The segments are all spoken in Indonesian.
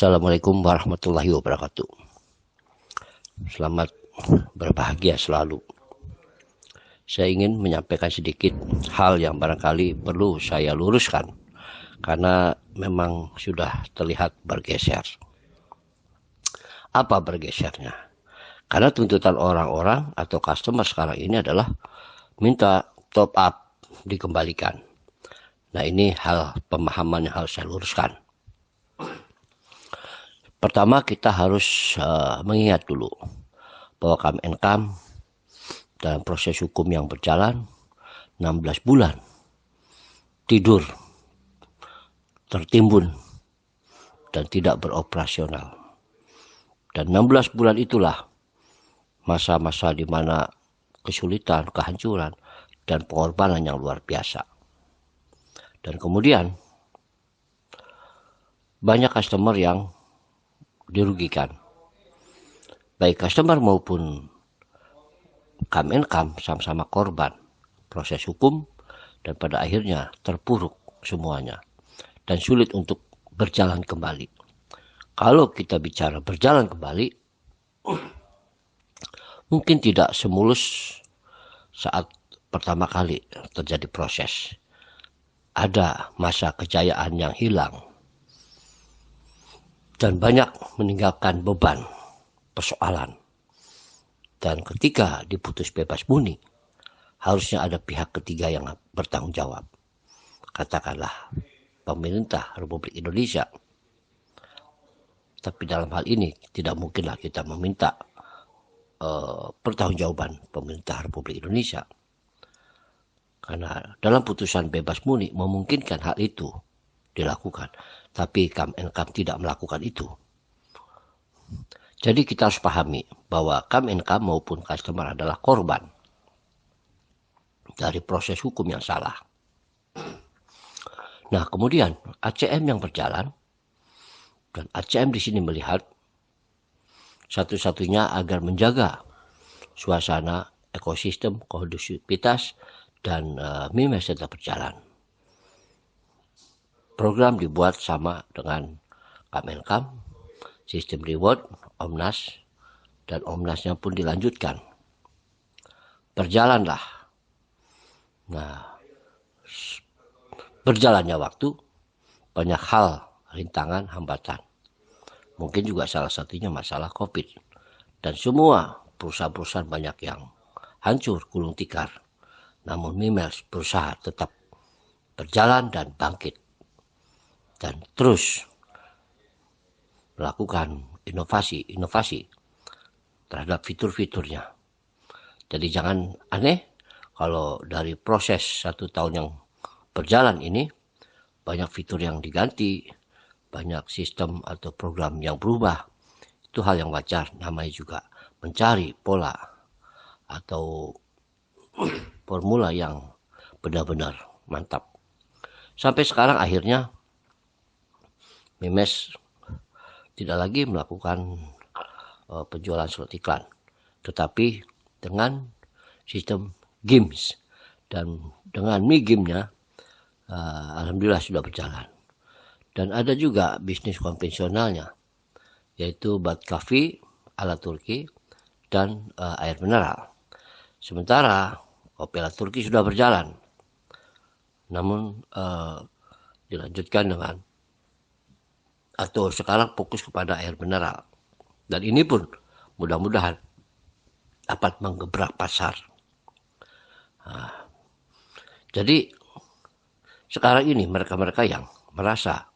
Assalamualaikum warahmatullahi wabarakatuh. Selamat berbahagia selalu. Saya ingin menyampaikan sedikit hal yang barangkali perlu saya luruskan karena memang sudah terlihat bergeser. Apa bergesernya? Karena tuntutan orang-orang atau customer sekarang ini adalah minta top up dikembalikan. Nah, ini hal pemahaman yang harus saya luruskan. Pertama, kita harus mengingat dulu bahwa Kemenkam dalam proses hukum yang berjalan 16 bulan tidur, tertimbun, dan tidak beroperasional. Dan 16 bulan itulah masa-masa di mana kesulitan, kehancuran, dan pengorbanan yang luar biasa. Dan kemudian banyak customer yang dirugikan. Baik customer maupun Kemenkam sama-sama korban proses hukum dan pada akhirnya terpuruk semuanya dan sulit untuk berjalan kembali. Kalau kita bicara berjalan kembali, mungkin tidak semulus saat pertama kali terjadi proses. Ada masa kejayaan yang hilang dan banyak meninggalkan beban, persoalan. Dan ketika diputus bebas murni, harusnya ada pihak ketiga yang bertanggung jawab. Katakanlah pemerintah Republik Indonesia. Tapi dalam hal ini tidak mungkinlah kita meminta pertanggungjawaban pemerintah Republik Indonesia. Karena dalam putusan bebas murni memungkinkan hal itu dilakukan. Tapi Kemenkam tidak melakukan itu. Jadi kita harus pahami bahwa Kemenkam maupun customer adalah korban dari proses hukum yang salah. Nah, kemudian ACM yang berjalan, dan ACM di sini melihat satu-satunya agar menjaga suasana, ekosistem, kondusivitas, dan MIMES tetap berjalan. Program dibuat sama dengan Kemenkam, sistem reward, Omnas, dan Omnasnya pun dilanjutkan. Berjalanlah. Nah, berjalannya waktu, banyak hal, rintangan, hambatan. Mungkin juga salah satunya masalah COVID. Dan semua perusahaan-perusahaan banyak yang hancur, gulung tikar. Namun MIMES berusaha tetap berjalan dan bangkit. Dan terus melakukan inovasi terhadap fitur-fiturnya. Jadi jangan aneh kalau dari proses 1 tahun yang berjalan ini banyak fitur yang diganti, banyak sistem atau program yang berubah. Itu hal yang wajar, namanya juga mencari pola atau formula yang benar-benar mantap. Sampai sekarang akhirnya MIMES tidak lagi melakukan penjualan slot iklan, tetapi dengan sistem games, dan dengan Mi-game-nya alhamdulillah sudah berjalan. Dan ada juga bisnis konvensionalnya, yaitu Bad Coffee ala Turki dan air mineral. Sementara kopi ala Turki sudah berjalan, namun dilanjutkan dengan atau sekarang fokus kepada air mineral. Dan ini pun mudah-mudahan dapat menggebrak pasar. Jadi sekarang ini mereka-mereka yang merasa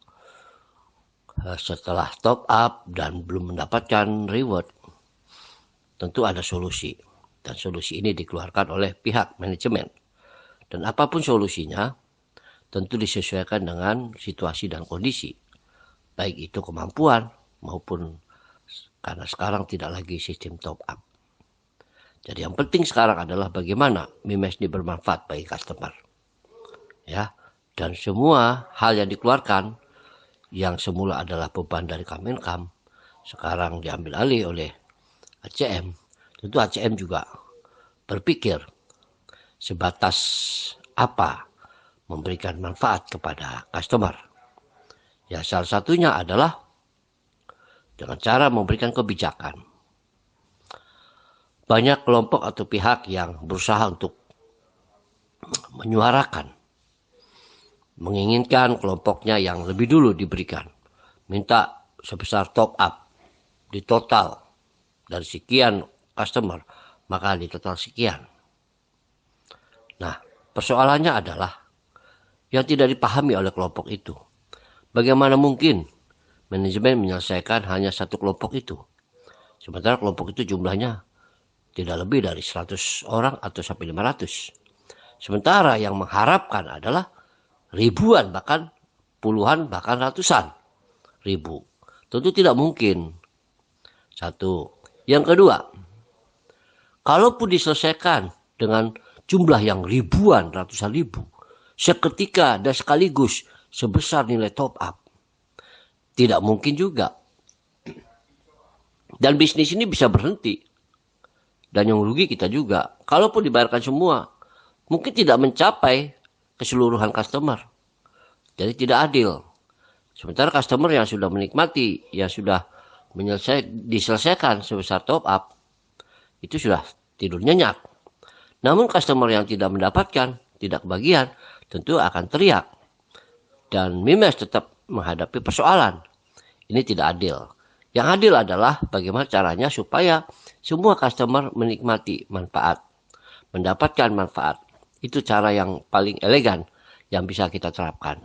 setelah top up dan belum mendapatkan reward, tentu ada solusi. Dan solusi ini dikeluarkan oleh pihak manajemen. Dan apapun solusinya, tentu disesuaikan dengan situasi dan kondisi. Baik itu kemampuan maupun karena sekarang tidak lagi sistem top up. Jadi yang penting sekarang adalah bagaimana MIMES ini bermanfaat bagi customer. Ya, dan semua hal yang dikeluarkan yang semula adalah beban dari Kemenkam sekarang diambil alih oleh ACM. Tentu ACM juga berpikir sebatas apa memberikan manfaat kepada customer. Ya, salah satunya adalah dengan cara memberikan kebijakan. Banyak kelompok atau pihak yang berusaha untuk menyuarakan, menginginkan kelompoknya yang lebih dulu diberikan. Minta sebesar top up, di total dari sekian customer, maka di total sekian. Nah, persoalannya adalah yang tidak dipahami oleh kelompok itu. Bagaimana mungkin manajemen menyelesaikan hanya satu kelompok itu? Sementara kelompok itu jumlahnya tidak lebih dari 100 orang atau sampai 500. Sementara yang mengharapkan adalah ribuan, bahkan puluhan, bahkan ratusan ribu. Tentu tidak mungkin. Satu. Yang kedua, kalaupun diselesaikan dengan jumlah yang ribuan, ratusan ribu, seketika dan sekaligus sebesar nilai top up, tidak mungkin juga. Dan bisnis ini bisa berhenti. Dan yang rugi kita juga. Kalaupun dibayarkan semua, mungkin tidak mencapai keseluruhan customer. Jadi tidak adil. Sementara customer yang sudah menikmati, yang sudah diselesaikan sebesar top up, itu sudah tidur nyenyak. Namun customer yang tidak mendapatkan, tidak kebagian, tentu akan teriak. Dan Mimes tetap menghadapi persoalan. Ini tidak adil. Yang adil adalah bagaimana caranya supaya semua customer menikmati manfaat, mendapatkan manfaat. Itu cara yang paling elegan yang bisa kita terapkan.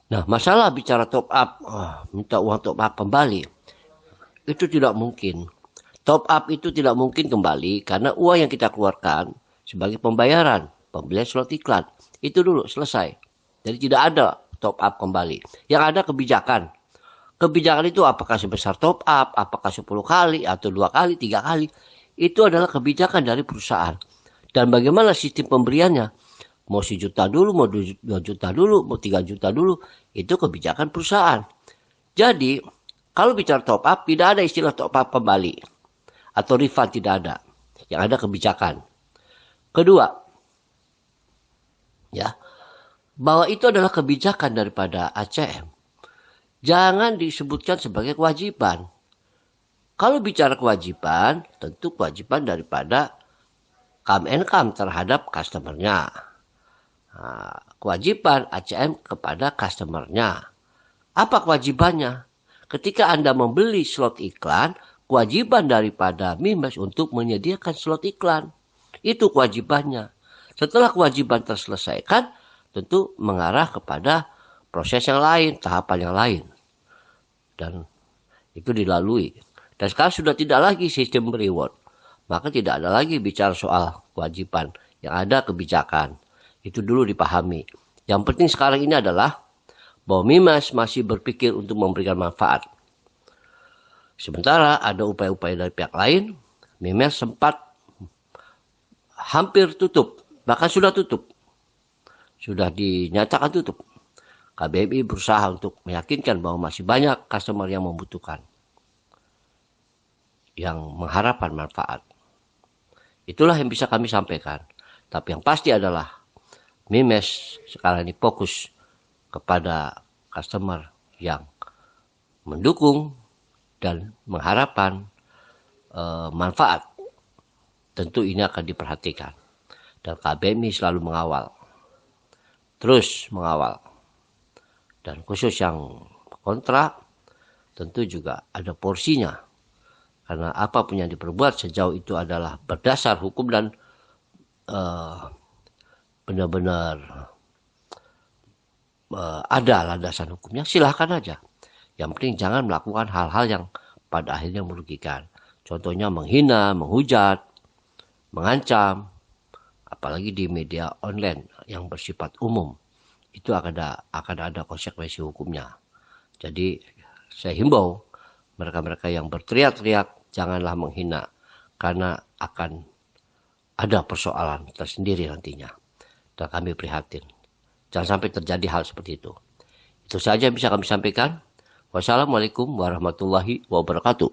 Nah, masalah bicara top up, minta uang top up kembali, itu tidak mungkin. Top up itu tidak mungkin kembali karena uang yang kita keluarkan sebagai pembayaran, pembelian slot iklan, itu dulu selesai. Jadi tidak ada top up kembali. Yang ada kebijakan. Kebijakan itu apakah sebesar top up, apakah 10 kali, atau 2 kali, 3 kali. Itu adalah kebijakan dari perusahaan. Dan bagaimana sistem pemberiannya? Mau 1 juta dulu, mau 2 juta dulu, mau 3 juta dulu. Itu kebijakan perusahaan. Jadi, kalau bicara top up, tidak ada istilah top up kembali. Atau refund, tidak ada. Yang ada kebijakan. Kedua, ya, bahwa itu adalah kebijakan daripada ACM. Jangan disebutkan sebagai kewajiban. Kalau bicara kewajiban, tentu kewajiban daripada Kemenkam terhadap customernya. Nah, kewajiban ACM kepada customernya. Apa kewajibannya? Ketika Anda membeli slot iklan, kewajiban daripada Mimes untuk menyediakan slot iklan. Itu kewajibannya. Setelah kewajiban terselesaikan, tentu mengarah kepada proses yang lain, tahapan yang lain. Dan itu dilalui. Dan sekarang sudah tidak lagi sistem reward. Maka tidak ada lagi bicara soal kewajiban. Yang ada kebijakan. Itu dulu dipahami. Yang penting sekarang ini adalah bahwa Mimes masih berpikir untuk memberikan manfaat. Sementara ada upaya-upaya dari pihak lain, Mimes sempat hampir tutup. Bahkan sudah tutup. Sudah dinyatakan tutup. KBMI berusaha untuk meyakinkan bahwa masih banyak customer yang membutuhkan. Yang mengharapkan manfaat. Itulah yang bisa kami sampaikan. Tapi yang pasti adalah Mimes sekarang ini fokus kepada customer yang mendukung dan mengharapkan manfaat. Tentu ini akan diperhatikan. Dan KBMI selalu mengawal. Terus mengawal. Dan khusus yang kontra tentu juga ada porsinya. Karena apapun yang diperbuat sejauh itu adalah berdasar hukum dan benar-benar ada landasan hukumnya, silahkan aja. Yang penting jangan melakukan hal-hal yang pada akhirnya merugikan. Contohnya menghina, menghujat, mengancam, apalagi di media online yang bersifat umum. Itu akan ada konsekuensi hukumnya. Jadi saya himbau mereka-mereka yang berteriak-teriak janganlah menghina. Karena akan ada persoalan tersendiri nantinya. Dan kami prihatin. Jangan sampai terjadi hal seperti itu. Itu saja yang bisa kami sampaikan. Wassalamualaikum warahmatullahi wabarakatuh.